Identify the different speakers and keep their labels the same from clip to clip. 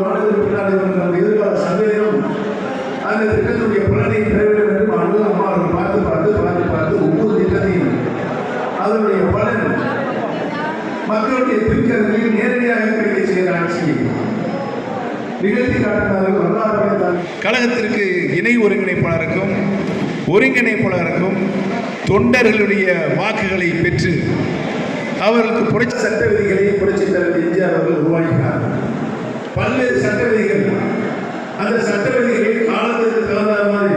Speaker 1: ஆண்டுகளுக்கு பின்னாடி நம்ம எதிர்கால சந்தேகம் அந்த திட்டத்துடைய பலனை பெற வேண்டும் என்று அம்மா அவர்கள் பார்த்து ஒவ்வொரு திட்டத்தையும் அதனுடைய பலன் மக்களுடைய திருக்கரங்களில் நேரடியாக கிடைக்க செய்கிற ஆட்சியை நிகழ்த்தி காட்டினார்கள். வரலாறு கழகத்திற்கு இணை ஒருங்கிணைப்பாளருக்கும் தொண்டர்களுடைய வாக்குகளை பெற்று அவர்களுக்கு புரட்சி சட்ட விதிகளை புரட்சித் தலைவர் எம்ஜிஆர் அவர்கள் உருவாக்கினார்கள். பல்வேறு சட்ட விதிகள், அந்த சட்ட விதிகளை காலத்திற்கு தகுந்த மாதிரி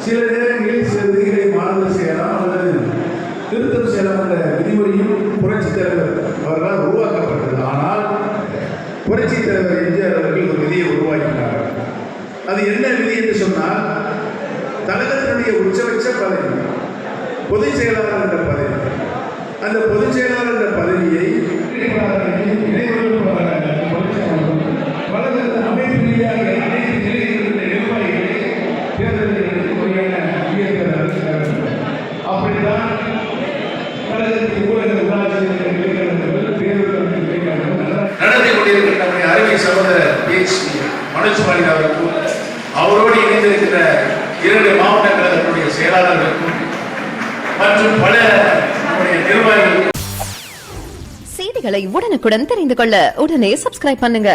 Speaker 1: சில நேரங்களில் சில விதிகளை மாறுதல் செய்யலாம் அல்லது திருத்தம் செய்யலாம் என்ற விதிமுறையும் புரட்சித் தலைவர் அவர்களால் உருவாக்கப்பட்டது. ஆனால் புரட்சித் தலைவர் எம்ஜிஆர் அவர்கள் ஒரு விதியை உருவாக்கினார்கள். அது என்ன விதி என்று சொன்னால், கழகத்தினுடைய உச்சபட்ச பதவி பொதுச் செயலாளர் என்ற பதவி, அந்த பொதுச் செயலாளர் என்ற பதவியை அமைப்பு ரீதியாக அனைத்து நிலையங்களுடைய நிர்வாகிகளை தேர்தலுக்கு அப்படித்தான் கழகத்தின் ஊழல் உள்ளாட்சி நடந்து கொண்டிருக்கிற நம்முடைய அருமை சகோதரர் மனோஜ் பாண்டியன் அவருக்கும் அவரோடு இணைந்திருக்கிற 2 மாவட்ட கழகத்தினுடைய செயலாளர்களுக்கும் மற்றும் பல நம்முடைய நிர்வாகிகளுக்கும்
Speaker 2: செய்திகளை உடனுக்குடன் தெரிந்து கொள்ள உடனே சப்ஸ்கிரைப் பண்ணுங்க.